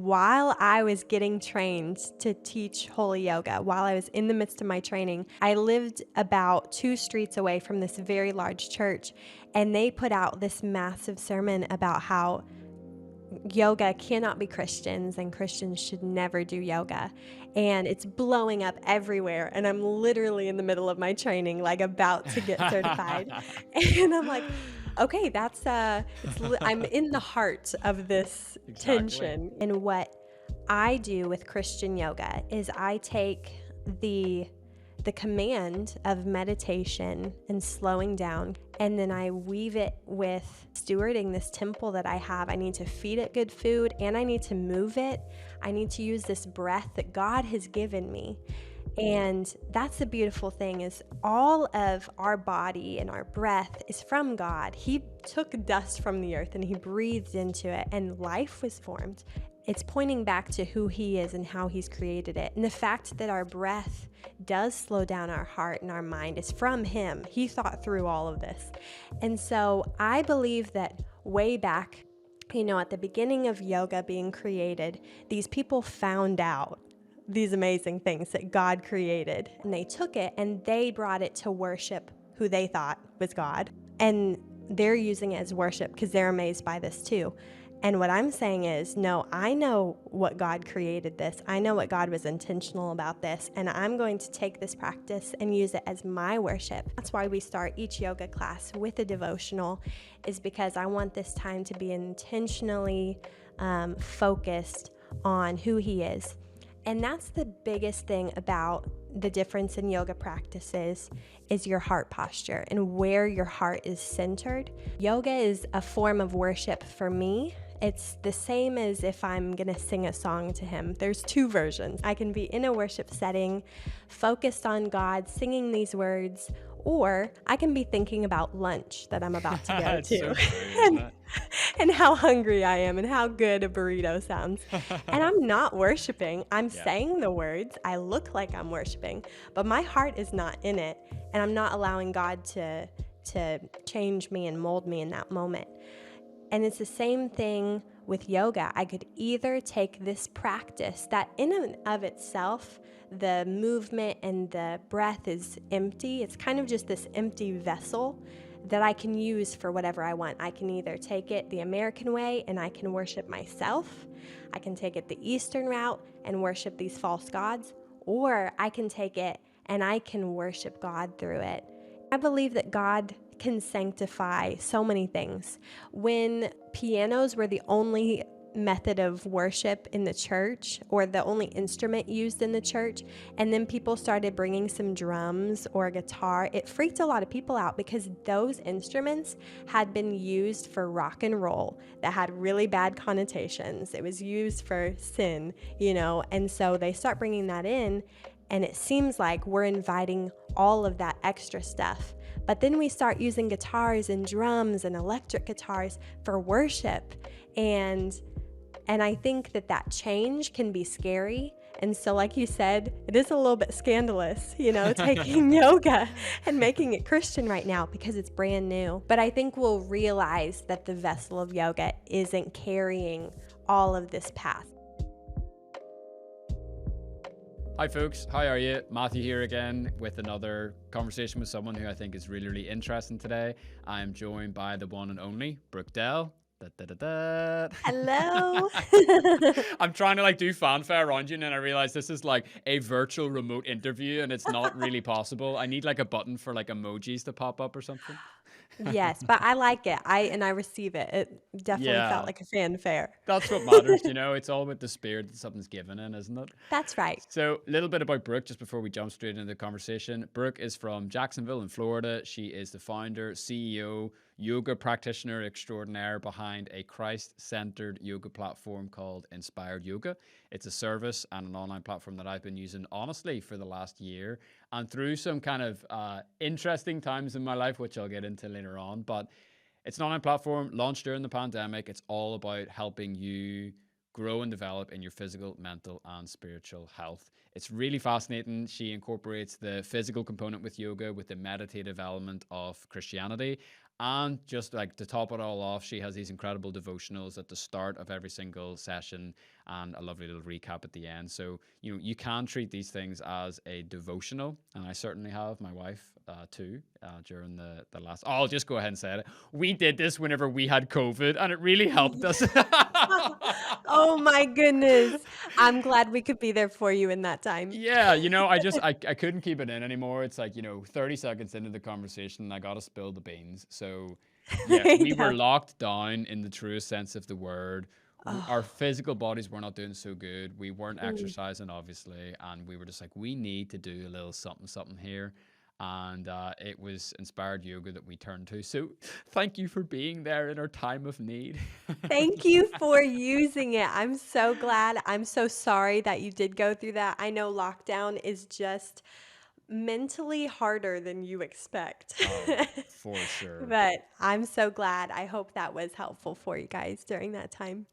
while I was getting trained to teach holy yoga, while I was in the midst of my training, I lived about 2 streets away from this very large church, and they put out this massive sermon about how yoga cannot be Christians and Christians should never do yoga. And it's blowing up everywhere. And I'm literally in the middle of my training, like about to get certified. And I'm like, okay, I'm in the heart of this Exactly. tension. And what I do with Christian yoga is I take the command of meditation and slowing down, and then I weave it with stewarding this temple that I have. I need to feed it good food, and I need to move it. I need to use this breath that God has given me. And that's the beautiful thing, is all of our body and our breath is from God. He took dust from the earth and he breathed into it, and life was formed. It's pointing back to who he is and how he's created it. And the fact that our breath does slow down our heart and our mind is from him. He thought through all of this. And so I believe that way back, at the beginning of yoga being created, these people found out these amazing things that God created, and they took it and they brought it to worship who they thought was God. And they're using it as worship because they're amazed by this too. And what I'm saying is, no, I know what God created this. I know what God was intentional about this. And I'm going to take this practice and use it as my worship. That's why we start each yoga class with a devotional, is because I want this time to be intentionally focused on who he is. And that's the biggest thing about the difference in yoga practices, is your heart posture and where your heart is centered. Yoga is a form of worship for me. It's the same as if I'm going to sing a song to him. There's 2 versions. I can be in a worship setting, focused on God, singing these words, or I can be thinking about lunch that I'm about to go It's so to true, isn't it? and how hungry I am and how good a burrito sounds. And I'm not worshiping. I'm Yeah. saying the words. I look like I'm worshiping, but my heart is not in it. And I'm not allowing God to change me and mold me in that moment. And it's the same thing with yoga. I could either take this practice that in and of itself, the movement and the breath is empty. It's kind of just this empty vessel that I can use for whatever I want. I can either take it the American way and I can worship myself. I can take it the Eastern route and worship these false gods, or I can take it and I can worship God through it. I believe that God can sanctify so many things. When pianos were the only method of worship in the church, or the only instrument used in the church, and then people started bringing some drums or a guitar, it freaked a lot of people out because those instruments had been used for rock and roll that had really bad connotations. It was used for sin, and so they start bringing that in, and it seems like we're inviting all of that extra stuff. But then we start using guitars and drums and electric guitars for worship. And I think that change can be scary. And so, like you said, it is a little bit scandalous, taking yoga and making it Christian right now because it's brand new. But I think we'll realize that the vessel of yoga isn't carrying all of this path. Hi folks, how are you? Matthew here again with another conversation with someone who I think is really, really interesting today. I'm joined by the one and only Brooke Dell. Da, da, da, da. Hello. I'm trying to do fanfare around you, and then I realize this is like a virtual remote interview and it's not really possible. I need a button for emojis to pop up or something. Yes, but I like it. I receive it. It definitely felt Yeah, like a fanfare. that's what matters. It's all about the spirit that something's given in, isn't it? That's right. So, a little bit about Brooke just before we jump straight into the conversation. Brooke is from Jacksonville in Florida. She is the founder, CEO, yoga practitioner extraordinaire behind a Christ centered yoga platform called Inspired Yoga. It's a service and an online platform that I've been using honestly for the last year and through some kind of interesting times in my life, which I'll get into later on. But it's an online platform launched during the pandemic. It's all about helping you grow and develop in your physical, mental, and spiritual health. It's really fascinating. She incorporates the physical component with yoga with the meditative element of Christianity. And just like to top it all off, she has these incredible devotionals at the start of every single session and a lovely little recap at the end. So, you can treat these things as a devotional. And I certainly have my wife too during the last. Oh, I'll just go ahead and say it. We did this whenever we had COVID and it really helped us. Oh my goodness. I'm glad we could be there for you in that time. Yeah, I couldn't keep it in anymore. It's like, 30 seconds into the conversation, I gotta spill the beans. So yeah, There you we were go. locked down in the truest sense of the word. Our Oh, physical bodies were not doing so good. We weren't mm. exercising, obviously, and we were just like, we need to do a little something, something here. And it was inspired yoga that we turned to. So thank you for being there in our time of need. Thank you for using it. I'm so glad. I'm so sorry that you did go through that. I know lockdown is just mentally harder than you expect. Oh, for sure. But I'm so glad. I hope that was helpful for you guys during that time.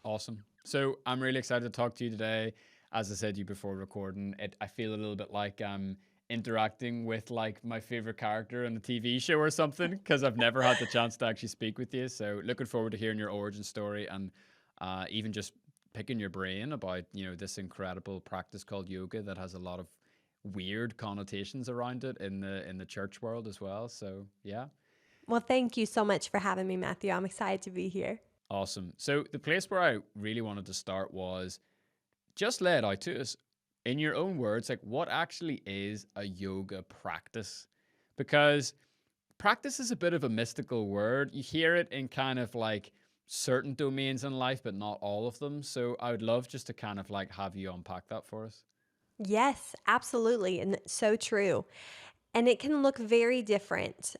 Awesome. So I'm really excited to talk to you today. As I said to you before recording, I feel a little bit like I'm interacting with like my favorite character in a TV show or something because I've never had the chance to actually speak with you. So looking forward to hearing your origin story and even just picking your brain about this incredible practice called yoga that has a lot of weird connotations around it in the church world as well. So yeah. Well, thank you so much for having me, Matthew. I'm excited to be here. Awesome. So the place where I really wanted to start was just lay it out to us in your own words, like what actually is a yoga practice? Because practice is a bit of a mystical word. You hear it in kind of like certain domains in life, but not all of them. So I would love just to kind of like have you unpack that for us. Yes, absolutely. And so true. And it can look very different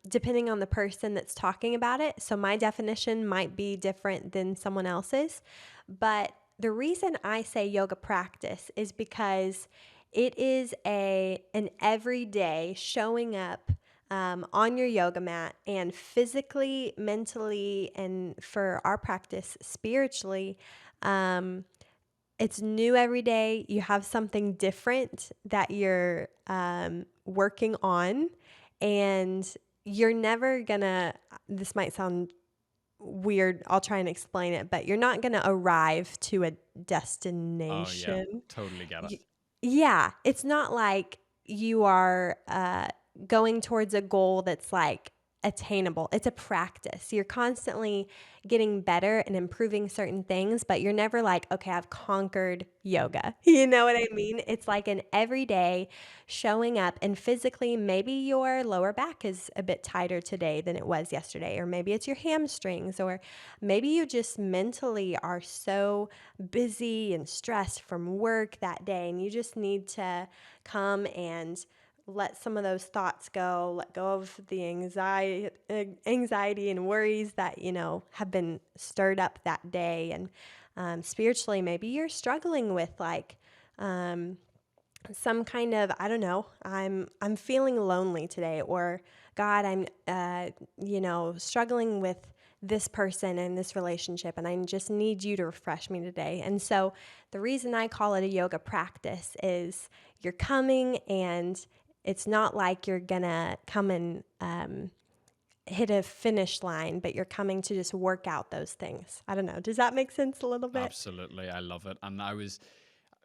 depending on the person that's talking about it. So my definition might be different than someone else's. But the reason I say yoga practice is because it is an everyday showing up on your yoga mat and physically, mentally, and for our practice spiritually. Um, it's new every day. You have something different that you're working on, and you're never gonna, this might sound weird. I'll try and explain it, but you're not gonna arrive to a Oh, yeah. destination. Totally get it. Y- Yeah, it's not like you are going towards a goal that's like attainable. It's a practice. You're constantly getting better and improving certain things, but you're never like, okay, I've conquered yoga. You know what I mean? It's like an everyday showing up, and physically, maybe your lower back is a bit tighter today than it was yesterday, or maybe it's your hamstrings, or maybe you just mentally are so busy and stressed from work that day, and you just need to come and let some of those thoughts go, let go of the anxiety and worries that, have been stirred up that day. And spiritually, maybe you're struggling with like some kind of, I don't know, I'm feeling lonely today, or God, I'm struggling with this person and this relationship, and I just need you to refresh me today. And so the reason I call it a yoga practice is you're coming, and it's not like you're gonna come and hit a finish line, but you're coming to just work out those things. I don't know. Does that make sense a little bit? Absolutely. I love it. And I was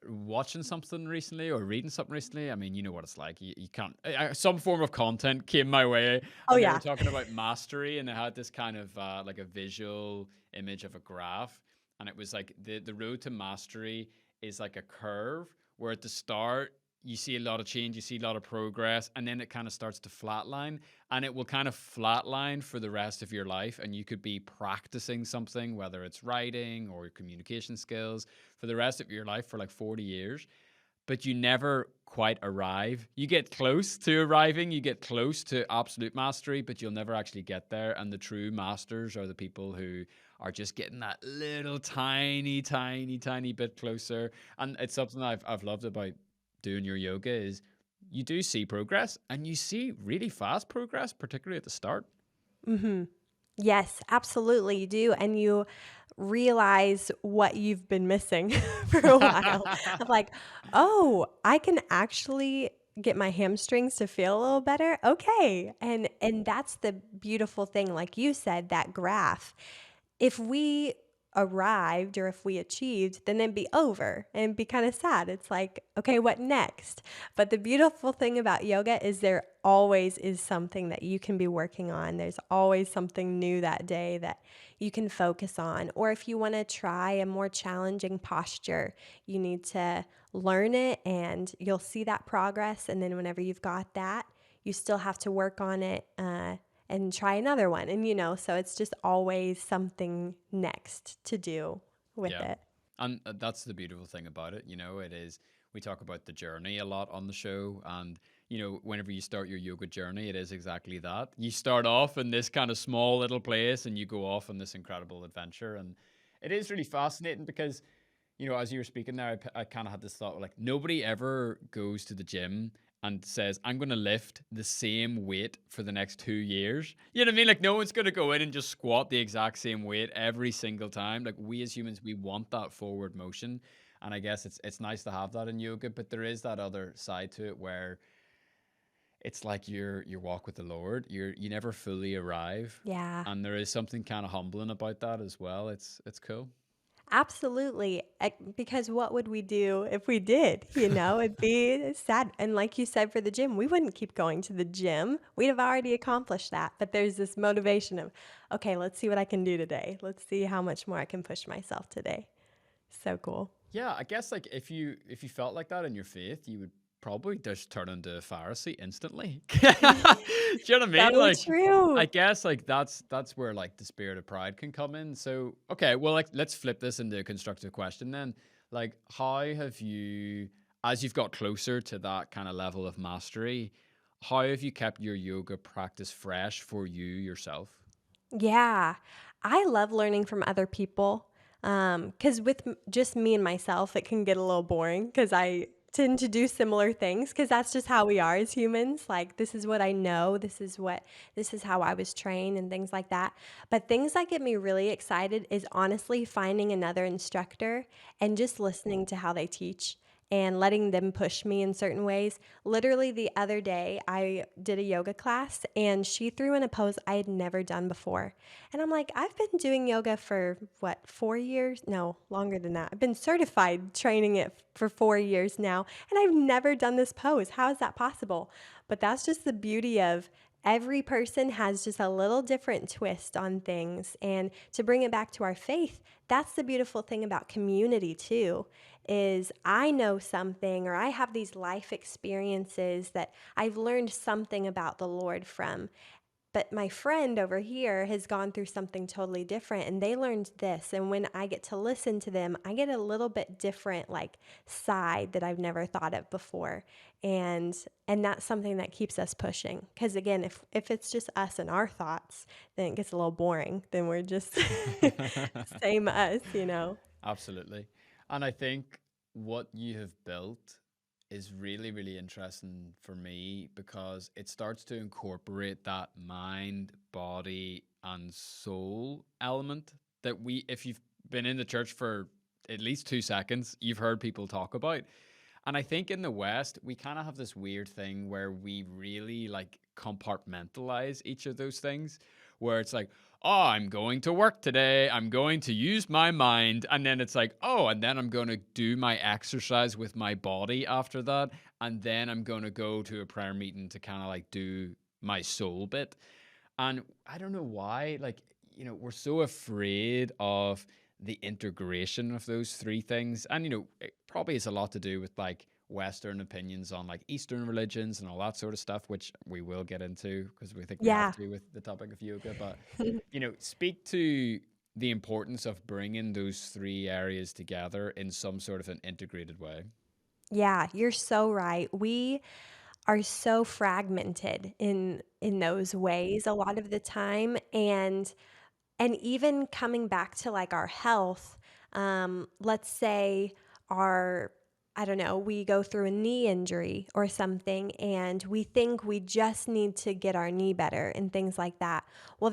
watching something recently or reading something recently. I mean, you know what it's like. You can't, some form of content came my way Oh and they were yeah. talking about mastery and they had this kind of like a visual image of a graph. And it was like the road to mastery is like a curve where at the start, you see a lot of change, you see a lot of progress, and then it kind of starts to flatline, and it will kind of flatline for the rest of your life. And you could be practicing something, whether it's writing or communication skills, for the rest of your life for like 40 years, but you never quite arrive. You get close to arriving, you get close to absolute mastery, but you'll never actually get there. And the true masters are the people who are just getting that little tiny, tiny, tiny bit closer. And it's something I've loved about doing your yoga is you do see progress and you see really fast progress, particularly at the start. Mm-hmm. Yes, absolutely, you do. And you realize what you've been missing for a while. Of like, oh, I can actually get my hamstrings to feel a little better. Okay. And that's the beautiful thing, like you said, that graph. If we arrived or if we achieved, then it'd be over and it'd be kind of sad. It's like, okay, what next? But the beautiful thing about yoga is there always is something that you can be working on. There's always something new that day that you can focus on. Or if you want to try a more challenging posture, you need to learn it and you'll see that progress. And then whenever you've got that, you still have to work on it. And try another one. And, so it's just always something next to do with Yeah. it. And that's the beautiful thing about it. It is, we talk about the journey a lot on the show. And, whenever you start your yoga journey, it is exactly that. You start off in this kind of small little place and you go off on this incredible adventure. And it is really fascinating because, as you were speaking there, I kind of had this thought like nobody ever goes to the gym and says, I'm going to lift the same weight for the next 2 years. You know what I mean? Like, no one's going to go in and just squat the exact same weight every single time. Like, we as humans, we want that forward motion. And I guess it's nice to have that in yoga, but there is that other side to it where it's like your walk with the Lord. You never fully arrive. Yeah, And there is something kind of humbling about that as well. It's cool. absolutely. Because what would we do if we did? It'd be sad. And like you said, for the gym, we wouldn't keep going to the gym. We'd have already accomplished that. But there's this motivation of, okay, let's see what I can do today. Let's see how much more I can push myself today. So cool. Yeah, I guess like if you felt like that in your faith, you would probably just turn into a Pharisee instantly. Do you know what I mean? So Like, I true. guess like that's where like the spirit of pride can come in. So okay, well like let's flip this into a constructive question then. Like, how have you, as you've got closer to that kind of level of mastery, how have you kept your yoga practice fresh for you yourself? Yeah, I love learning from other people. Because with just me and myself, it can get a little boring because I tend to do similar things because that's just how we are as humans. Like, this is what I know, this is how I was trained, and things like that. But things that get me really excited is honestly finding another instructor and just listening to how they teach and letting them push me in certain ways. Literally, the other day, I did a yoga class and she threw in a pose I had never done before. And I'm like, I've been doing yoga for what, 4 years? No, longer than that. I've been certified training it for 4 years now, and I've never done this pose. How is that possible? But that's just the beauty of every person has just a little different twist on things. And to bring it back to our faith, that's the beautiful thing about community too, is I know something or I have these life experiences that I've learned something about the Lord from. But my friend over here has gone through something totally different and they learned this. And when I get to listen to them, I get a little bit different like side that I've never thought of before. And and that's something that keeps us pushing. Because again, if it's just us and our thoughts, then it gets a little boring. Then we're just same us. Absolutely. And I think what you have built is really, really interesting for me because it starts to incorporate that mind, body, and soul element that if you've been in the church for at least 2 seconds, you've heard people talk about. And I think in the West, we kind of have this weird thing where we really like compartmentalize each of those things, where it's like, oh, I'm going to work today. I'm going to use my mind. And then it's like, oh, and then I'm going to do my exercise with my body after that. And then I'm going to go to a prayer meeting to kind of like do my soul bit. And I don't know why, like, we're so afraid of the integration of those three things. And, it probably has a lot to do with like Western opinions on like Eastern religions and all that sort of stuff, which we will get into because we think we have Yeah. to with the topic of yoga. But, speak to the importance of bringing those three areas together in some sort of an integrated way. Yeah, you're so right. We are so fragmented in those ways a lot of the time. And even coming back to like our health, let's say our I don't know, we go through a knee injury or something and we think we just need to get our knee better and things like that. Well,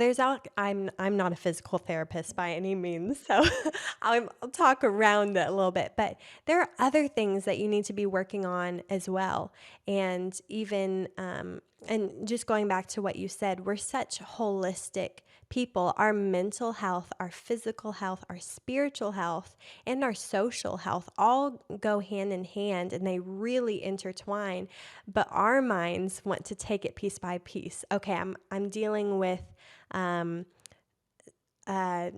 I'm not a physical therapist by any means, so I'll talk around it a little bit, but there are other things that you need to be working on as well. And even and just going back to what you said, we're such holistic people. Our mental health, our physical health, our spiritual health, and our social health all go hand in hand and they really intertwine. But our minds want to take it piece by piece. Okay, I'm dealing with um, uh,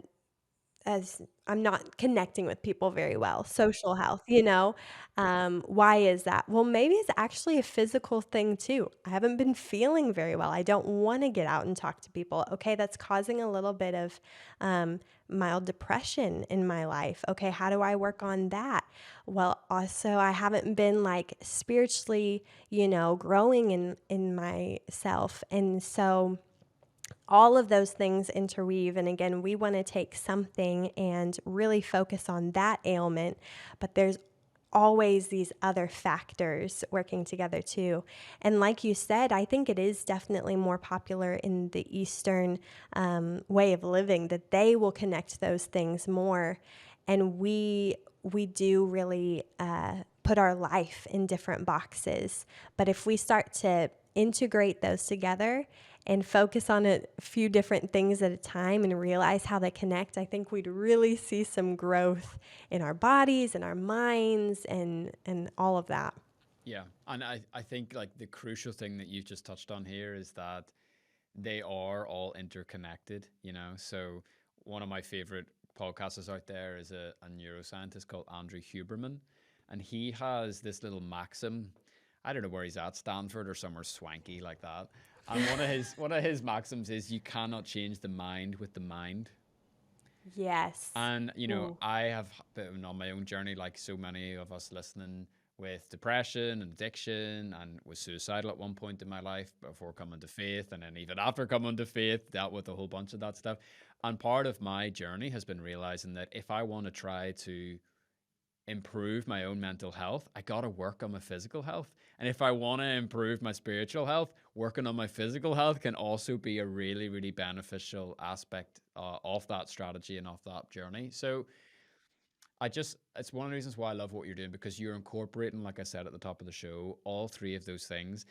as I'm not connecting with people very well, social health, why is that? Well, maybe it's actually a physical thing too. I haven't been feeling very well. I don't want to get out and talk to people. Okay, that's causing a little bit of mild depression in my life. Okay, how do I work on that? Well, also, I haven't been like spiritually, growing in myself. And so, all of those things interweave. And again, we want to take something and really focus on that ailment, but there's always these other factors working together too. And like you said, I think it is definitely more popular in the Eastern way of living that they will connect those things more. And we do really put our life in different boxes. But if we start to integrate those together and focus on a few different things at a time and realize how they connect, I think we'd really see some growth in our bodies and our minds and all of that. Yeah. And I think like the crucial thing that you just touched on here is that they are all interconnected, you know? So one of my favorite podcasters out there is a neuroscientist called Andrew Huberman. And he has this little maxim. I don't know where he's at, Stanford or somewhere swanky like that. And one of his maxims is you cannot change the mind with the mind. Yes. And Ooh. I have been on my own journey, like so many of us listening, with depression and addiction, and was suicidal at one point in my life before coming to faith, and then even after coming to faith, dealt with a whole bunch of that stuff. And part of my journey has been realizing that if I want to try to improve my own mental health, I got to work on my physical health. And if I want to improve my spiritual health, working on my physical health can also be a really, really beneficial aspect of that strategy and of that journey. So it's one of the reasons why I love what you're doing, because you're incorporating, like I said at the top of the show, all three of those things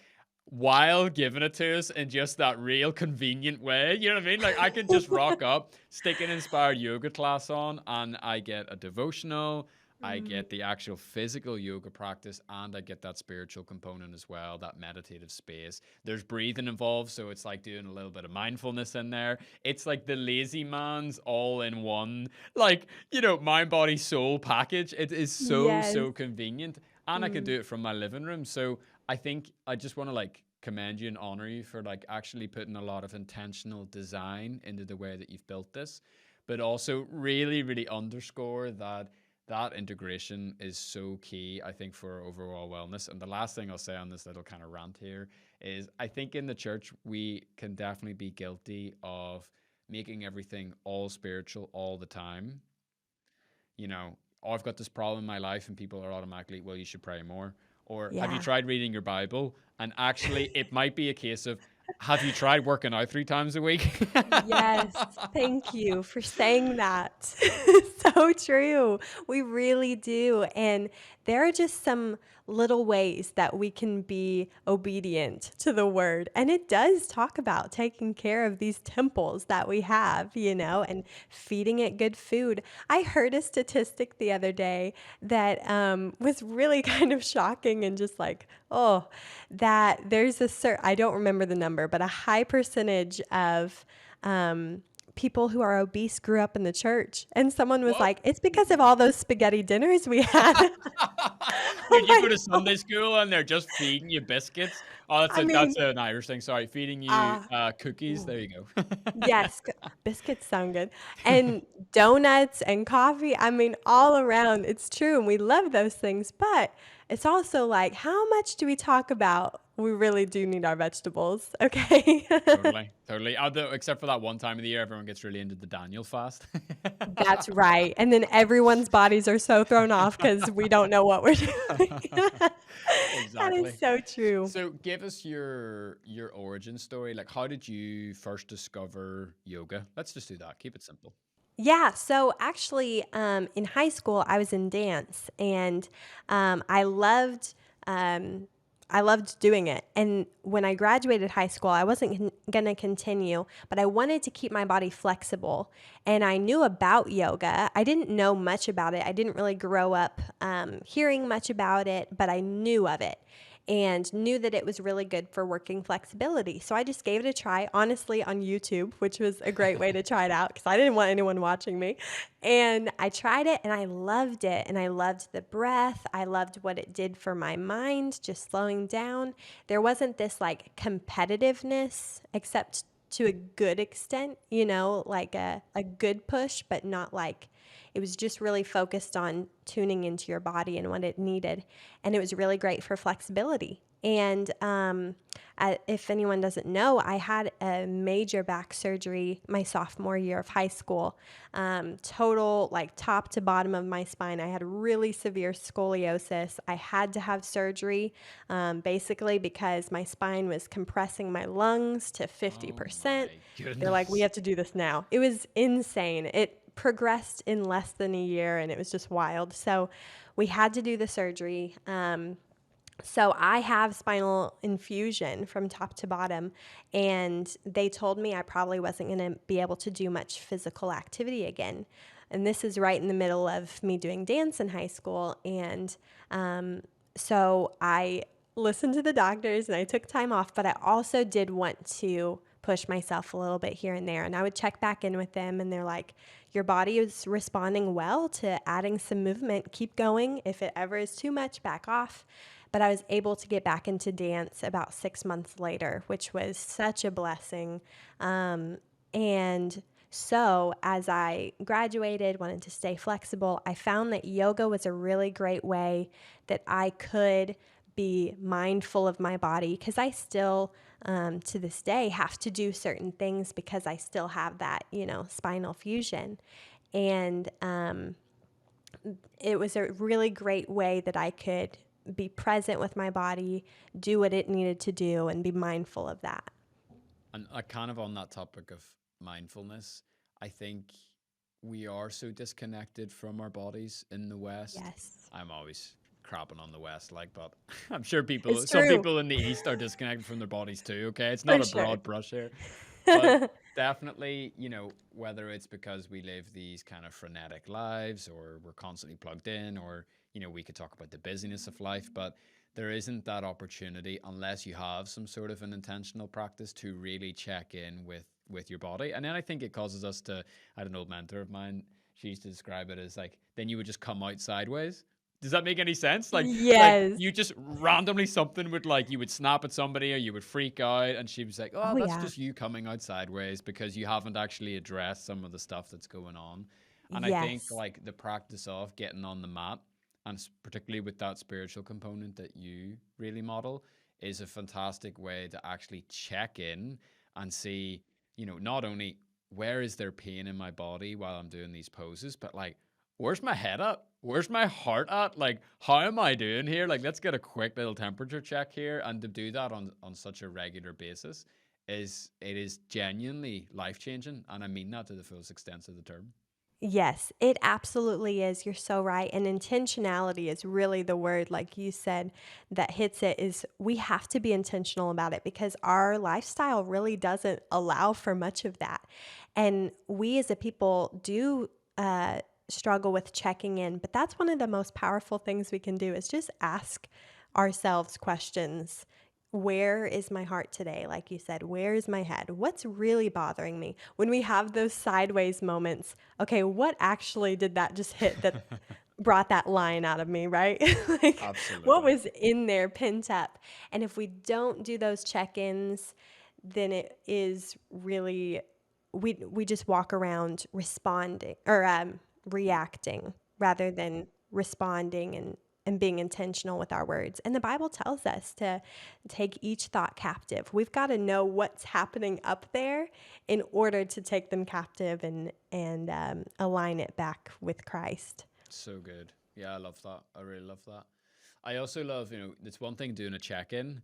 while giving it to us in just that real convenient way. You know what I mean? Like I can just rock up, stick an inspired yoga class on, and I get a devotional, I Mm, get the actual physical yoga practice, and I get that spiritual component as well, that meditative space. There's breathing involved, so it's like doing a little bit of mindfulness in there. It's like the lazy man's all in one, like, mind, body, soul package. It is so, yes. so convenient. And I can Mm, do it from my living room. So I think I just want to like commend you and honor you for like actually putting a lot of intentional design into the way that you've built this, but also really, really underscore that integration is so key, I think, for overall wellness. And the last thing I'll say on this little kind of rant here is I think in the church, we can definitely be guilty of making everything all spiritual all the time. Oh, I've got this problem in my life, and people are automatically, well, you should pray more. Or have you yeah. tried reading your Bible? And actually, it might be a case of, have you tried working out 3 times a week? Yes, thank you for saying that. So true. We really do. And there are just some little ways that we can be obedient to the word. And it does talk about taking care of these temples that we have, and feeding it good food. I heard a statistic the other day that was really kind of shocking and just like, oh, that there's I don't remember the number, but a high percentage of um, people who are obese grew up in the church. And someone was What? like, it's because of all those spaghetti dinners we had. Wait, I'm you go like, to Sunday school and they're just feeding you biscuits? Oh, that's I a that's mean, an Irish thing. Sorry, feeding you uh, cookies. There you go. yes, biscuits sound good. And donuts and coffee. I mean, all around, it's true. And we love those things. But it's also like, how much do we talk about? We really do need our vegetables, okay? Totally, totally. Although, except for that one time of the year, everyone gets really into the Daniel fast. That's right. And then everyone's bodies are so thrown off because we don't know what we're doing. That is Exactly. so true. So, give us your origin story. Like, how did you first discover yoga? Let's just do that. Keep it simple. Yeah, so actually, in high school, I was in dance, and um, I loved um, I loved doing it. And when I graduated high school, I wasn't going to continue, but I wanted to keep my body flexible. And I knew about yoga. I didn't know much about it. I didn't really grow up hearing much about it, but I knew of it and knew that it was really good for working flexibility. So I just gave it a try, honestly, on YouTube, which was a great way to try it out because I didn't want anyone watching me. And I tried it and I loved it. And I loved the breath. I loved what it did for my mind, just slowing down. There wasn't this like competitiveness, except to a good extent, like a good push, but not like it was just really focused on tuning into your body and what it needed. And it was really great for flexibility. And if anyone doesn't know, I had a major back surgery my sophomore year of high school. Total, like top to bottom of my spine. I had really severe scoliosis. I had to have surgery basically because my spine was compressing my lungs to Oh 50%. my They're like, we goodness. have to do this now. It was insane. It progressed in less than a year and it was just wild. So we had to do the surgery. So I have spinal infusion from top to bottom, and they told me I probably wasn't going to be able to do much physical activity again. And this is right in the middle of me doing dance in high school. And so I listened to the doctors and I took time off, but I also did want to push myself a little bit here and there. And I would check back in with them, and they're like, your body is responding well to adding some movement. Keep going. If it ever is too much, back off. But I was able to get back into dance about 6 months later, which was such a blessing. And so, as I graduated, wanted to stay flexible, I found that yoga was a really great way that I could be mindful of my body because I still, to this day, have to do certain things because I still have that, spinal fusion. And it was a really great way that I could be present with my body, do what it needed to do, and be mindful of that. And kind of on that topic of mindfulness, I think we are so disconnected from our bodies in the West. Yes, I'm always crapping on the West, like, but I'm sure it's some true, people in the East are disconnected from their bodies too. Okay, it's not for a sure. broad brush here, but definitely, whether it's because we live these kind of frenetic lives, or we're constantly plugged in, or we could talk about the busyness of life, but there isn't that opportunity unless you have some sort of an intentional practice to really check in with your body. And then I think it causes us to, I had an old mentor of mine, she used to describe it as like, then you would just come out sideways. Does that make any sense? Like Yes. you just randomly something would, like, you would snap at somebody or you would freak out, and she was like, "Oh, Oh, that's yeah. just you coming out sideways because you haven't actually addressed some of the stuff that's going on." And I think, Yes. like, the practice of getting on the mat, and particularly with that spiritual component that you really model, is a fantastic way to actually check in and see, not only where is there pain in my body while I'm doing these poses, but like, where's my head at? Where's my heart at? Like, how am I doing here? Like, let's get a quick little temperature check here. And to do that on such a regular basis is genuinely life changing. And I mean that to the fullest extent of the term. Yes, it absolutely is. You're so right. And intentionality is really the word, like you said, that hits it is we have to be intentional about it because our lifestyle really doesn't allow for much of that. And we as a people do struggle with checking in, but that's one of the most powerful things we can do is just ask ourselves questions. Where is my heart today? Like you said, where is my head? What's really bothering me? When we have those sideways moments, okay, what actually did that just hit that brought that line out of me, right? Like, what Absolutely. was in there pent up? And if we don't do those check ins, then it is really, we just walk around responding or reacting rather than responding and and being intentional with our words. And the Bible tells us to take each thought captive. We've got to know what's happening up there in order to take them captive and align it back with Christ. So good. Yeah, I love that. I really love that. I also love, it's one thing doing a check-in,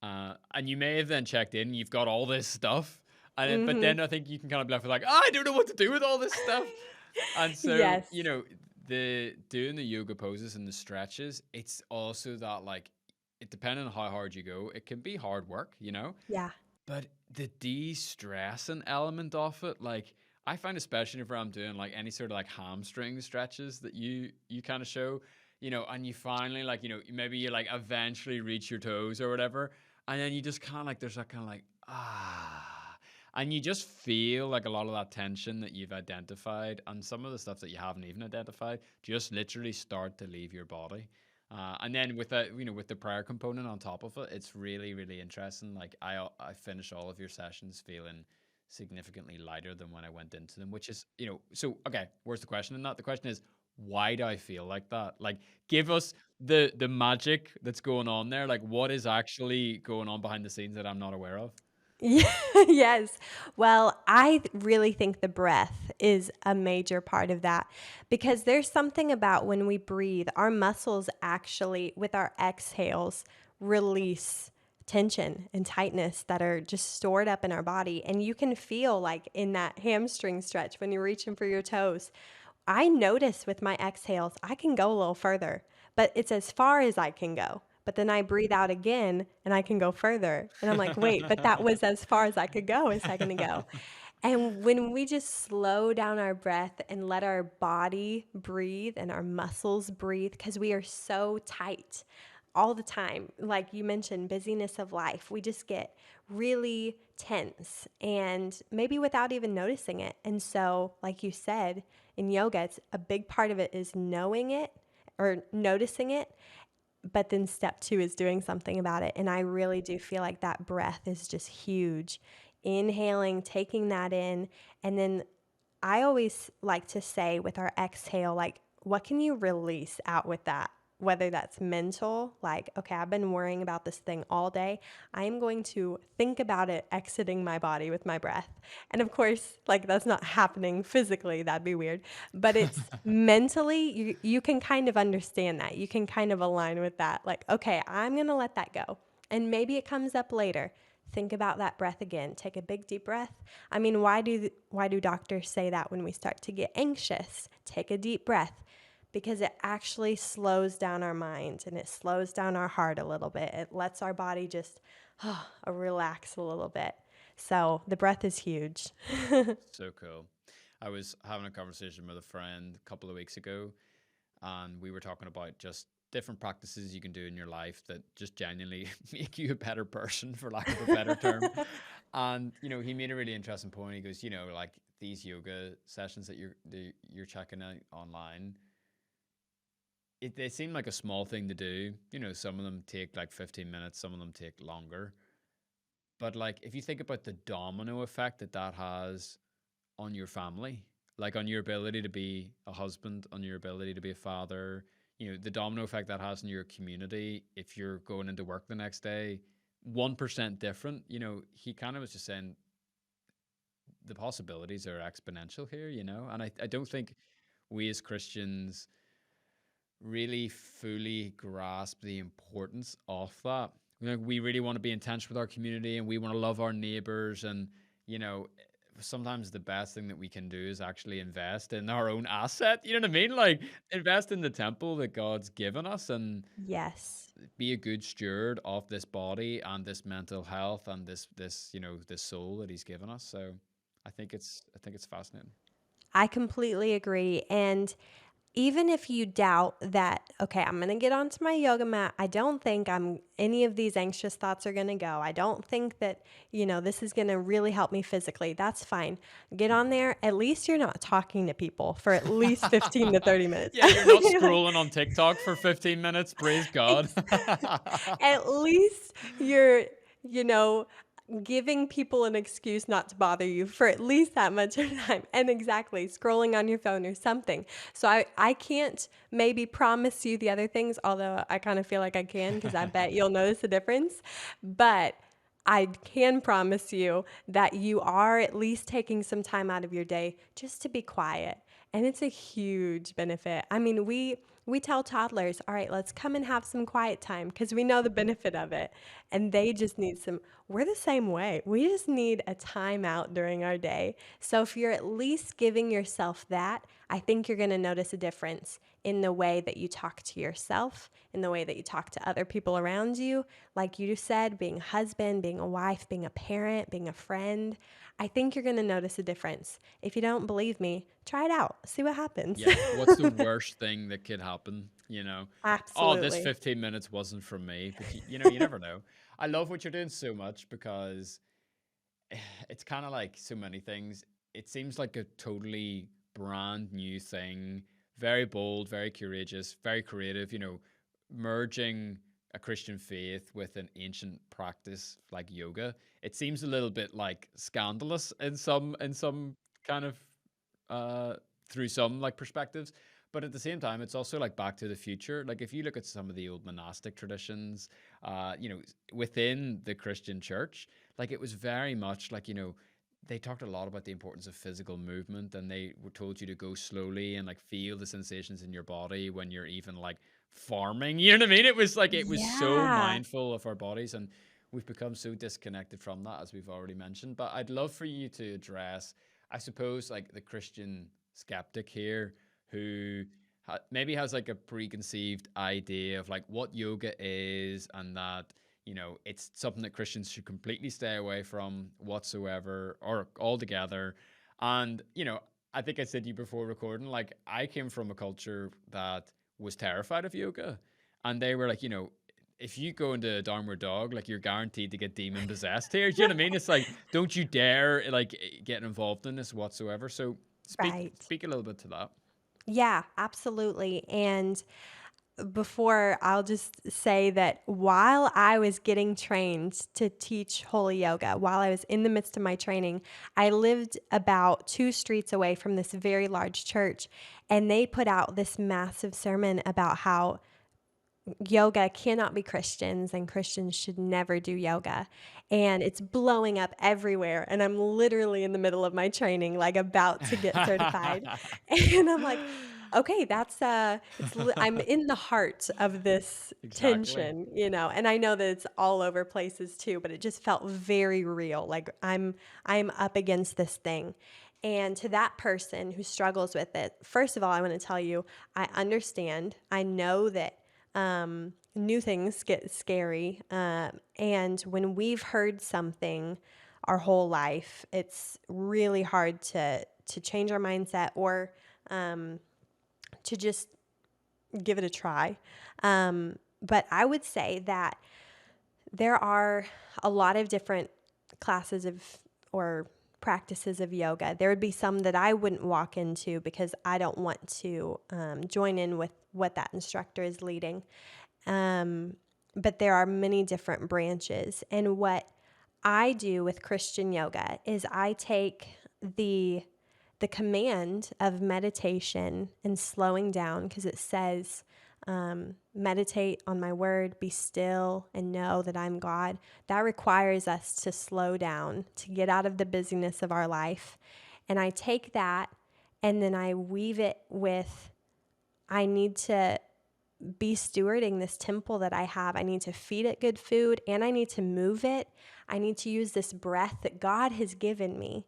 and you may have then checked in, you've got all this stuff, but then I think you can kind of be left with like, I don't know what to do with all this stuff. And so, Yes. the doing the yoga poses and the stretches, it's also that like, it depending on how hard you go, it can be hard work. Yeah. But the de-stressing element of it, like I find especially if I'm doing like any sort of like hamstring stretches that you kind of show, and you finally like, maybe you like eventually reach your toes or whatever, and then you just kind of like there's that kind of like and you just feel like a lot of that tension that you've identified and some of the stuff that you haven't even identified just literally start to leave your body. And then with that, with the prayer component on top of it, it's really, really interesting. Like I finish all of your sessions feeling significantly lighter than when I went into them, which is, so okay, where's the question in that? The question is, why do I feel like that? Like, give us the magic that's going on there. Like, what is actually going on behind the scenes that I'm not aware of? Yeah, yes. Well, I really think the breath is a major part of that because there's something about when we breathe, our muscles actually, with our exhales, release tension and tightness that are just stored up in our body. And you can feel like in that hamstring stretch when you're reaching for your toes. I notice with my exhales, I can go a little further, but it's as far as I can go. But then I breathe out again and I can go further. And I'm like, wait, but that was as far as I could go a second ago. And when we just slow down our breath and let our body breathe and our muscles breathe, because we are so tight all the time, like you mentioned, busyness of life, we just get really tense and maybe without even noticing it. And so, like you said, in yoga, it's a big part of it is knowing it or noticing it. But then step two is doing something about it. And I really do feel like that breath is just huge. Inhaling, taking that in. And then I always like to say with our exhale, like, what can you release out with that? Whether that's mental, like, okay, I've been worrying about this thing all day. I am going to think about it exiting my body with my breath. And of course, like, that's not happening physically. That'd be weird. But it's mentally, you can kind of understand that. You can kind of align with that. Like, okay, I'm going to let that go. And maybe it comes up later. Think about that breath again. Take a big deep breath. I mean, why do doctors say that when we start to get anxious? Take a deep breath because it actually slows down our mind and it slows down our heart a little bit. It lets our body just relax a little bit. So the breath is huge. So cool. I was having a conversation with a friend a couple of weeks ago, and we were talking about just different practices you can do in your life that just genuinely make you a better person, for lack of a better term. And he made a really interesting point. He goes, like these yoga sessions that you're checking out online, they seem like a small thing to do. Some of them take like 15 minutes, some of them take longer. But like if you think about the domino effect that has on your family, like on your ability to be a husband, on your ability to be a father, the domino effect that has in your community, if you're going into work the next day, 1% different, he kind of was just saying the possibilities are exponential here, and I don't think we as Christians really fully grasp the importance of that. We really want to be in touch with our community and we want to love our neighbors. And, sometimes the best thing that we can do is actually invest in our own asset. You know what I mean? Like invest in the temple that God's given us and Yes. be a good steward of this body and this mental health and this soul that he's given us. So I think it's fascinating. I completely agree. And even if you doubt that, okay, I'm going to get onto my yoga mat. I don't think any of these anxious thoughts are going to go. I don't think that, this is going to really help me physically. That's fine. Get on there. At least you're not talking to people for at least 15 to 30 minutes. Yeah, you're not You're like, scrolling on TikTok for 15 minutes. Praise God. at least you're, you know, giving people an excuse not to bother you for at least that much of time. And exactly, scrolling on your phone or something. So I can't maybe promise you the other things, although I kind of feel like I can because I bet you'll notice the difference. But I can promise you that you are at least taking some time out of your day just to be quiet. And it's a huge benefit. I mean, we tell toddlers, all right, let's come and have some quiet time because we know the benefit of it. And they just need some, we're the same way. We just need a time out during our day. So if you're at least giving yourself that, I think you're going to notice a difference in the way that you talk to yourself, in the way that you talk to other people around you. Like you said, being a husband, being a wife, being a parent, being a friend. I think you're going to notice a difference. If you don't believe me, try it out. See what happens. Yeah. What's the worst thing that could happen? Oh, this Absolutely. 15 minutes wasn't for me, but you never know. I love what you're doing so much because it's kind of like so many things. It seems like a totally brand new thing, very bold, very courageous, very creative, merging a Christian faith with an ancient practice like yoga. It seems a little bit like scandalous in some kind of uh through some like perspectives, but at the same time it's also like back to the future. Like if you look at some of the old monastic traditions, within the Christian church, like it was very much like, they talked a lot about the importance of physical movement, and they were told you to go slowly and like feel the sensations in your body when you're even like farming. You know what I mean? It was so Yeah. mindful of our bodies, and we've become so disconnected from that, as we've already mentioned. But I'd love for you to address, I suppose, like the Christian skeptic here who maybe has like a preconceived idea of like what yoga is, and that it's something that Christians should completely stay away from whatsoever or altogether. And I think I said to you before recording, like I came from a culture that was terrified of yoga, and they were like, if you go into a downward dog, like you're guaranteed to get demon possessed here. Do you know what I mean? It's like, don't you dare like get involved in this whatsoever. So speak Right. speak a little bit to that. Yeah, absolutely. And before, I'll just say that while I was getting trained to teach holy yoga, while I was in the midst of my training, I lived about 2 streets away from this very large church, and they put out this massive sermon about how yoga cannot be Christians and Christians should never do yoga. And it's blowing up everywhere. And I'm literally in the middle of my training, like about to get certified. And I'm like, okay, I'm in the heart of this Exactly. tension. And I know that it's all over places too, but it just felt very real. Like I'm up against this thing. And to that person who struggles with it, first of all, I want to tell you, I understand. I know that new things get scary. And when we've heard something our whole life, it's really hard to change our mindset or to just give it a try. But I would say that there are a lot of different classes of or practices of yoga. There would be some that I wouldn't walk into because I don't want to join in with what that instructor is leading. Um, but there are many different branches. And what I do with Christian yoga is I take the command of meditation and slowing down, because it says, meditate on my word, be still, and know that I'm God. That requires us to slow down, to get out of the busyness of our life. And I take that and then I weave it with, I need to be stewarding this temple that I have. I need to feed it good food and I need to move it. I need to use this breath that God has given me.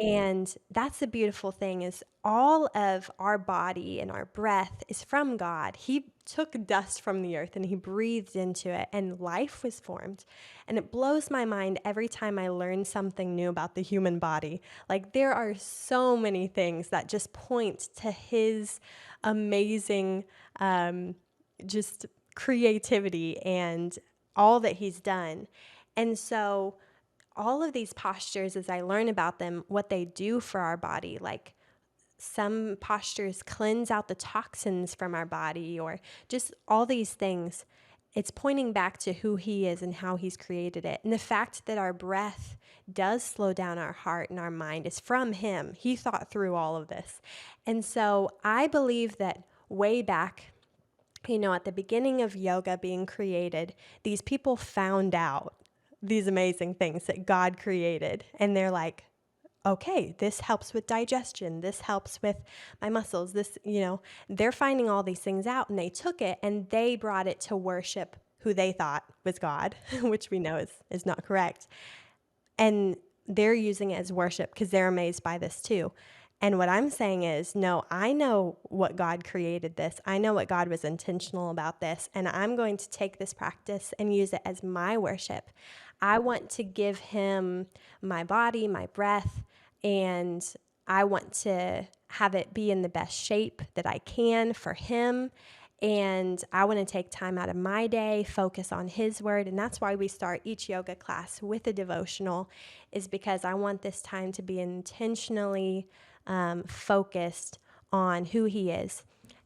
And that's the beautiful thing is all of our body and our breath is from God. He took dust from the earth and he breathed into it and life was formed. And it blows my mind every time I learn something new about the human body. Like there are so many things that just point to his amazing just creativity and all that he's done. And so all of these postures, as I learn about them, what they do for our body, like some postures cleanse out the toxins from our body, or just all these things. it's pointing back to who he is and how he's created it. And the fact that our breath does slow down our heart and our mind is from him. He thought through all of this. And so I believe that way back, at the beginning of yoga being created, these people found out these amazing things that God created. And they're like, okay, this helps with digestion. This helps with my muscles. They're finding all these things out, and they took it and they brought it to worship who they thought was God, which we know is not correct. And they're using it as worship because they're amazed by this too. And what I'm saying is, no, I know what God created this. I know what God was intentional about this. And I'm going to take this practice and use it as my worship. I want to give him my body, my breath, and I want to have it be in the best shape that I can for him. And I want to take time out of my day, focus on his word. And that's why we start each yoga class with a devotional, is because I want this time to be intentionally focused on who he is.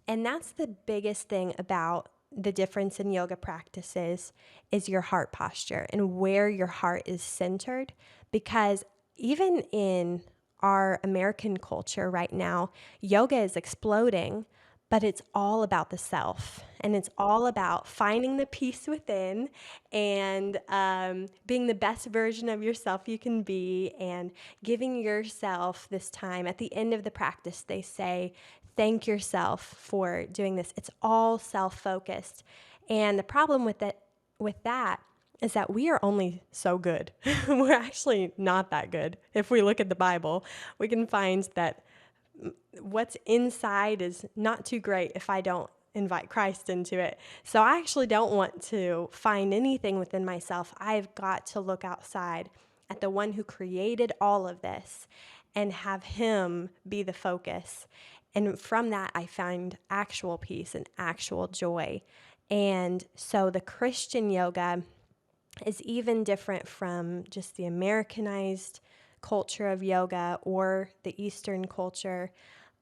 And that's the biggest thing about the difference in yoga practices is your heart posture and where your heart is centered. Because even in our American culture right now, yoga is exploding, but it's all about the self, and it's all about finding the peace within, and being the best version of yourself you can be, and giving yourself this time. At the end of the practice, they say, thank yourself for doing this. It's all self-focused. And the problem with that is that we are only so good. We're actually not that good. If we look at the Bible, we can find that what's inside is not too great if I don't invite Christ into it. So I actually don't want to find anything within myself. I've got to look outside at the one who created all of this and have him be the focus. And from that, I find actual peace and actual joy. And so the Christian yoga is even different from just the Americanized culture of yoga or the Eastern culture.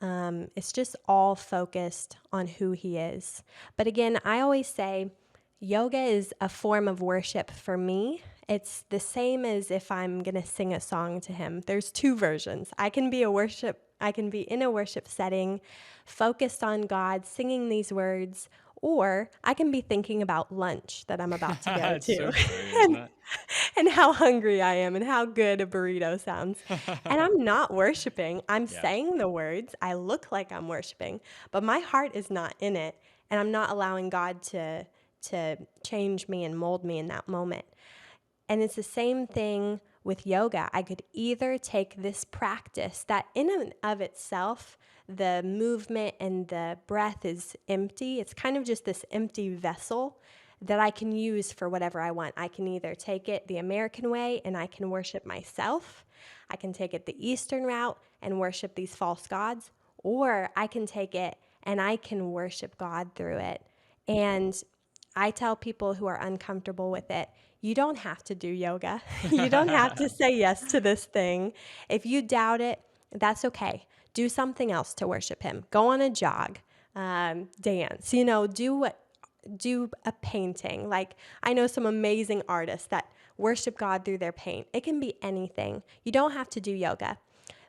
It's just all focused on who he is. But again, I always say yoga is a form of worship for me. It's the same as if I'm going to sing a song to him. There's two versions. I can be in a worship setting, focused on God, singing these words, or I can be thinking about lunch that I'm about to go It's to so true, isn't and, it? and how hungry I am and how good a burrito sounds. And I'm not worshiping. I'm Yeah. saying the words. I look like I'm worshiping, but my heart is not in it. And I'm not allowing God to change me and mold me in that moment. And it's the same thing with yoga. I could either take this practice that in and of itself, the movement and the breath is empty. It's kind of just this empty vessel that I can use for whatever I want. I can either take it the American way and I can worship myself. I can take it the Eastern route and worship these false gods, or I can take it and I can worship God through it. And I tell people who are uncomfortable with it, you don't have to do yoga. You don't have to say yes to this thing. If you doubt it, that's okay. Do something else to worship him. Go on a jog, dance, do a painting. Like, I know some amazing artists that worship God through their paint. It can be anything. You don't have to do yoga.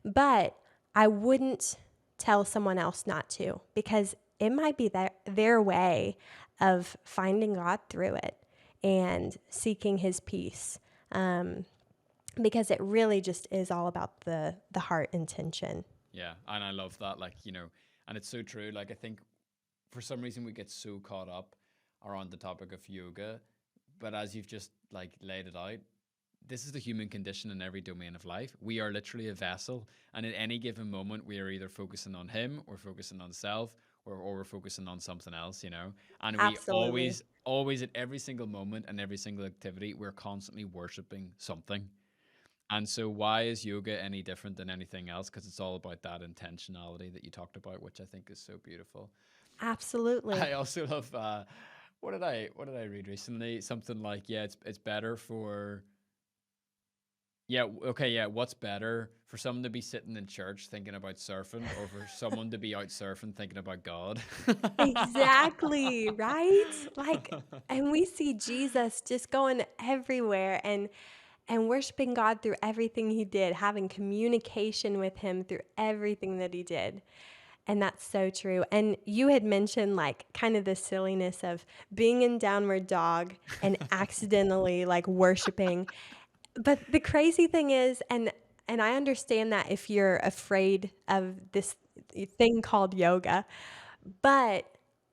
But I wouldn't tell someone else not to, because it might be their way of finding God through it and seeking his peace. Because it really just is all about the heart intention. Yeah, and I love that. Like, and it's so true. Like, I think for some reason we get so caught up around the topic of yoga, but as you've just like laid it out, this is the human condition in every domain of life. We are literally a vessel, and at any given moment, we are either focusing on him, or focusing on self, or we're focusing on something else, And we Absolutely. always at every single moment and every single activity, we're constantly worshiping something. And so, why is yoga any different than anything else? Because it's all about that intentionality that you talked about, which I think is so beautiful. Absolutely. I also love what did I read recently? Something like, yeah, it's better for Yeah, okay, yeah. What's better for someone to be sitting in church thinking about surfing or for someone to be out surfing thinking about God? Exactly, right? Like, and we see Jesus just going everywhere and worshiping God through everything he did, having communication with him through everything that he did. And that's so true. And you had mentioned like kind of the silliness of being in downward dog and accidentally like worshiping. But the crazy thing is, and I understand that if you're afraid of this thing called yoga, but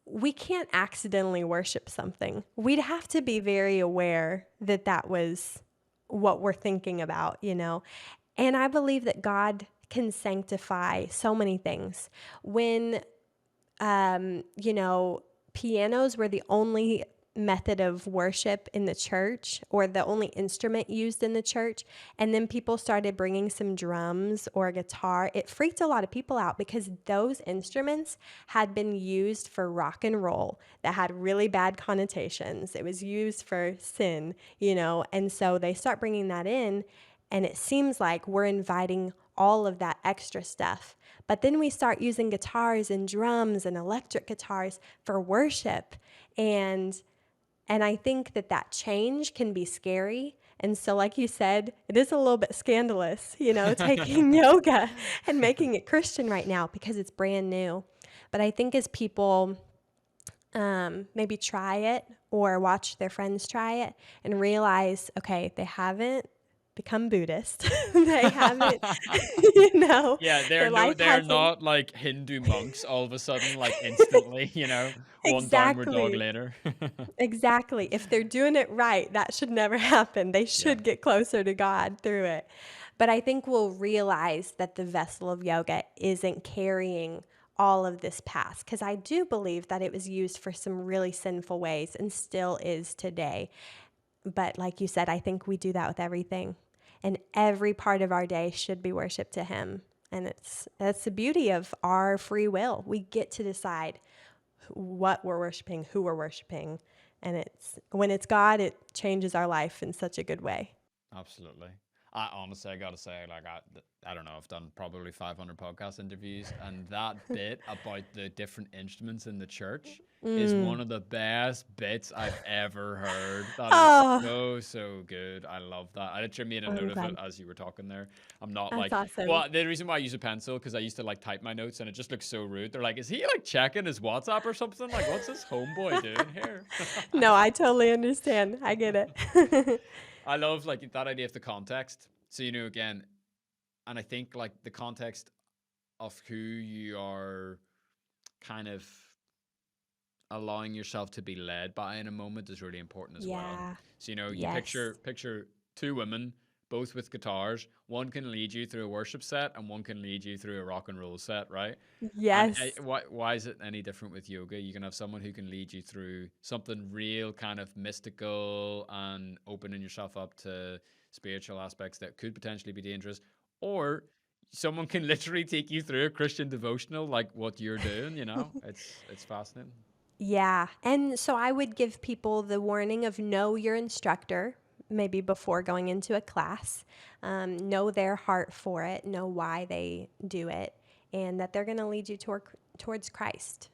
we can't accidentally worship something. We'd have to be very aware that that was what we're thinking about, you know? And I believe that God can sanctify so many things. When you know, pianos were the only method of worship in the church or the only instrument used in the church. And then people started bringing some drums or a guitar. It freaked a lot of people out because those instruments had been used for rock and roll that had really bad connotations. It was used for sin, you know, and so they start bringing that in. And it seems like we're inviting all of that extra stuff. But then we start using guitars and drums and electric guitars for worship. And and I think that that change can be scary. And so, like you said, it is a little bit scandalous, you know, taking yoga and making it Christian right now because it's brand new. But I think as people maybe try it or watch their friends try it and realize, okay, they haven't become Buddhist. They haven't, you know, Yeah, their life they're hasn't. not like Hindu monks all of a sudden, like instantly, one downward dog Exactly. later. Exactly. If they're doing it right, that should never happen. They Yeah. should get closer to God through it. But I think we'll realize that the vessel of yoga isn't carrying all of this past because I do believe that it was used for some really sinful ways and still is today. But like you said, I think we do that with everything. And every part of our day should be worship to him. And that's the beauty of our free will. We get to decide what we're worshiping, who we're worshiping. And it's when it's God, it changes our life in such a good way. Absolutely. I honestly, I gotta say, like, I don't know, I've done probably 500 podcast interviews, and that bit about the different instruments in the church is one of the best bits I've ever heard. That is Oh, so, so good. I love that. I literally made a I'm note of it glad. as you were talking there. I'm not That's like, awesome. well, the reason why I use a pencil, because I used to like type my notes and it just looks so rude. They're like, is he like checking his WhatsApp or something? Like, what's this homeboy doing here? No, I totally understand. I get it. I love like that idea of the context. So again, and I think like the context of who you are kind of allowing yourself to be led by in a moment is really important as well. Yeah. So you Yes. picture two women both with guitars. One can lead you through a worship set and one can lead you through a rock and roll set, right? And Yes. why is it any different with yoga? You can have someone who can lead you through something real, kind of mystical, and opening yourself up to spiritual aspects that could potentially be dangerous, or someone can literally take you through a Christian devotional like what you're doing. It's fascinating. Yeah. And so I would give people the warning of know your instructor, maybe before going into a class, know their heart for it, know why they do it, and that they're going to lead you towards Christ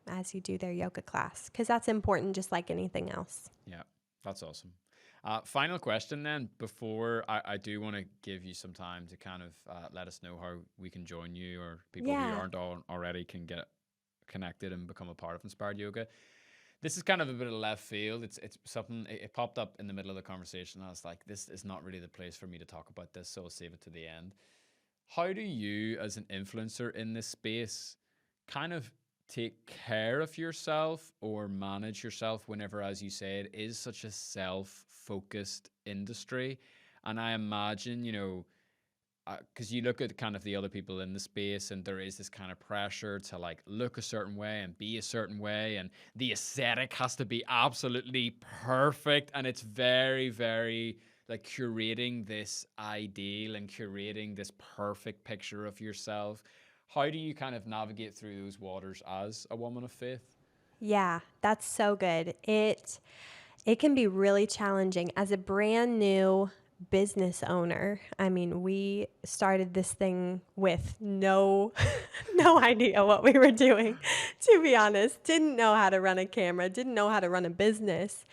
as you do their yoga class, because that's important just like anything else. Yeah, that's awesome. Final question then, before I do want to give you some time to kind of let us know how we can join you, or people who Yeah. aren't already can get connected and become a part of Inspired Yoga. This is kind of a bit of left field. It's something it popped up in the middle of the conversation. I was like, this is not really the place for me to talk about this, so I'll save it to the end. How do you, as an influencer in this space, kind of take care of yourself or manage yourself whenever, as you say, it is such a self focused industry? And I imagine, because you look at kind of the other people in the space and there is this kind of pressure to like look a certain way and be a certain way, and the aesthetic has to be absolutely perfect, and it's very, very like curating this ideal and curating this perfect picture of yourself. How do you kind of navigate through those waters as a woman of faith? Yeah, that's so good. It can be really challenging as a brand new business owner. I mean, we started this thing with no no idea what we were doing, to be honest. Didn't know how to run a camera, didn't know how to run a business.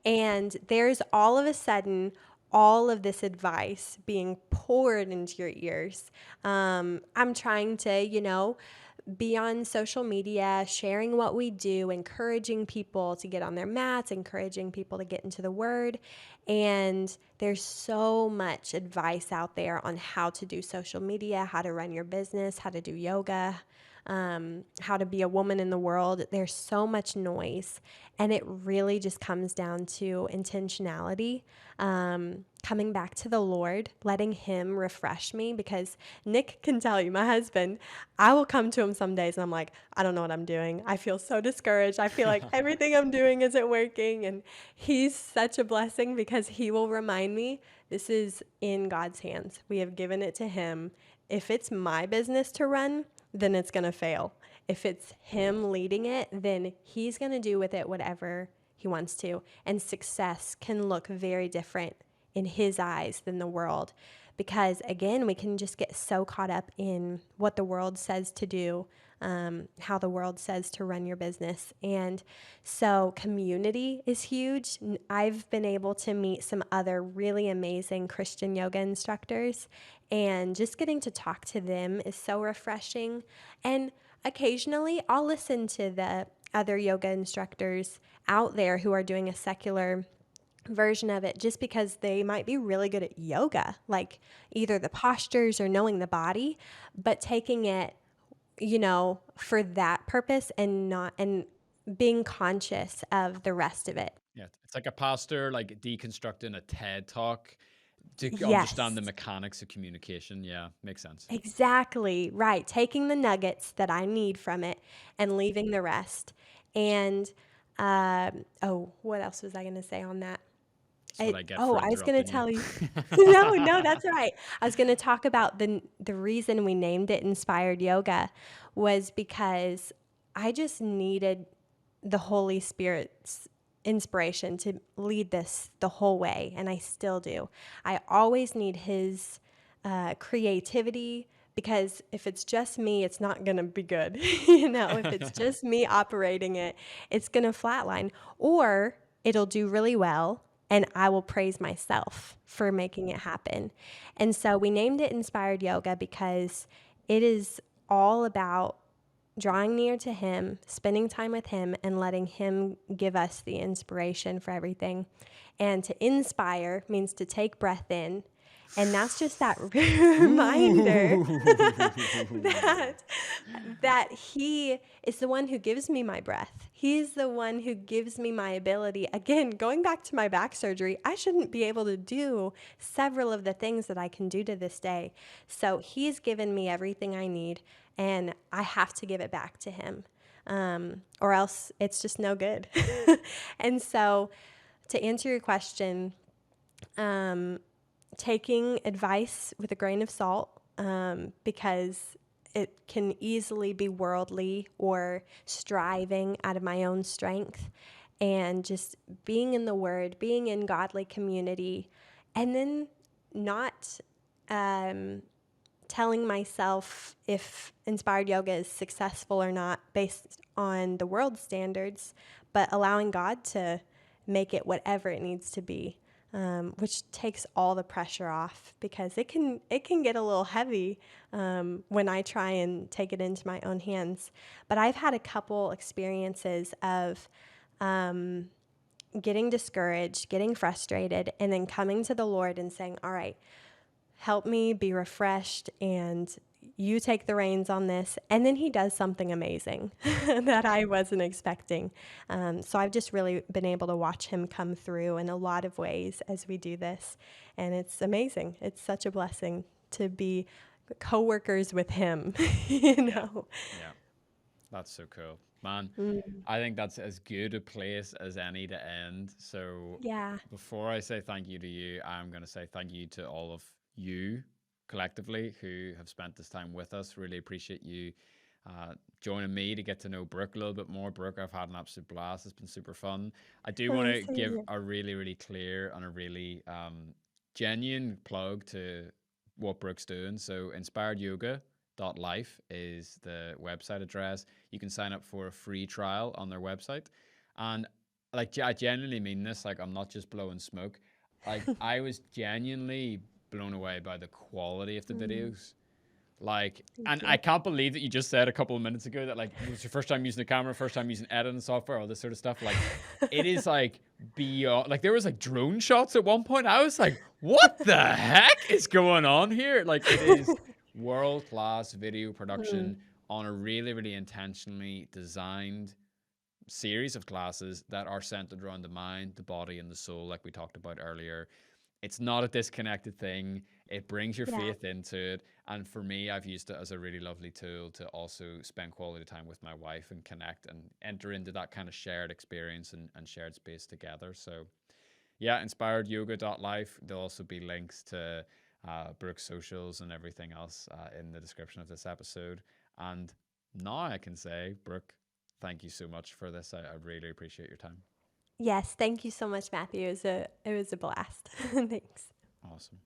And there's all of a sudden all of this advice being poured into your ears. I'm trying to, be on social media, sharing what we do, encouraging people to get on their mats, encouraging people to get into the word. And there's so much advice out there on how to do social media, how to run your business, how to do yoga, how to be a woman in the world. There's so much noise, and it really just comes down to intentionality, coming back to the Lord, letting Him refresh me. Because Nick can tell you, my husband, I will come to him some days and I'm like, I don't know what I'm doing. I feel so discouraged. I feel like everything I'm doing isn't working. And he's such a blessing because he will remind me this is in God's hands. We have given it to Him. If it's my business to run, then it's going to fail. If it's Him leading it, then He's going to do with it whatever He wants to. And success can look very different in His eyes than the world. Because again, we can just get so caught up in what the world says to do, how the world says to run your business. And so community is huge. I've been able to meet some other really amazing Christian yoga instructors, and just getting to talk to them is so refreshing. And occasionally I'll listen to the other yoga instructors out there who are doing a secular version of it, just because they might be really good at yoga, like either the postures or knowing the body, but taking it, for that purpose, and not, and being conscious of the rest of it. Yeah, it's like a pastor like deconstructing a TED talk to understand the Yes, mechanics of communication. Yeah, makes sense. exactly. Right. Taking the nuggets that I need from it and leaving the rest. And, oh, what else was I going to say on that? That's what I get Oh, for I was gonna interrupting you. tell you. No, no, that's all right. I was gonna talk about the reason we named it Inspired Yoga was because I just needed the Holy Spirit's inspiration to lead this the whole way, and I still do. I always need His creativity, because if it's just me, it's not gonna be good. If it's just me operating it, it's gonna flatline, or it'll do really well and I will praise myself for making it happen. And so we named it Inspired Yoga because it is all about drawing near to Him, spending time with Him, and letting Him give us the inspiration for everything. And to inspire means to take breath in. And that's just that reminder Ooh. that that He is the one who gives me my breath. He's the one who gives me my ability. Again, going back to my back surgery, I shouldn't be able to do several of the things that I can do to this day. So He's given me everything I need, and I have to give it back to Him, or else it's just no good. And so, to answer your question, um, taking advice with a grain of salt, because it can easily be worldly or striving out of my own strength, and just being in the Word, being in godly community, and then not um, telling myself if inspired yoga is successful or not based on the world standards, but allowing God to make it whatever it needs to be, which takes all the pressure off, because it can get a little heavy when I try and take it into my own hands. But I've had a couple experiences of getting discouraged, getting frustrated, and then coming to the Lord and saying, "All right, help me be refreshed, and you take the reins on this." And then He does something amazing that I wasn't expecting. So I've just really been able to watch Him come through in a lot of ways as we do this. And it's amazing. It's such a blessing to be co-workers with Him, you Yeah, know? yeah, that's so cool, man. Mm, I think that's as good a place as any to end. So yeah. before I say thank you to you, I'm going to say thank you to all of you collectively who have spent this time with us. Really appreciate you joining me to get to know Brooke a little bit more. Brooke, I've had an absolute blast. It's been super fun. I do want Oh, to same give here. a really, really clear and a really genuine plug to what Brooke's doing. So inspiredyoga.life is the website address. You can sign up for a free trial on their website. And like I genuinely mean this, like I'm not just blowing smoke. Like I was genuinely blown away by the quality of the Mm, videos. Like, thank and I you. can't believe that you just said a couple of minutes ago that like it was your first time using the camera, first time using editing software, all this sort of stuff. Like, it is like beyond. Like, there was like drone shots at one point. I was like, what the heck is going on here? Like, it is world class video Mm, production on a really, really intentionally designed series of classes that are centered around the mind, the body, and the soul, like we talked about earlier. It's not a disconnected thing. It brings your yeah. faith into it. And for me, I've used it as a really lovely tool to also spend quality time with my wife and connect and enter into that kind of shared experience and shared space together. So, yeah, inspiredyoga.life. There'll also be links to Brooke's socials and everything else in the description of this episode. And now I can say, Brooke, thank you so much for this. I really appreciate your time. Yes, thank you so much, Matthew. It was a blast. Thanks. Awesome.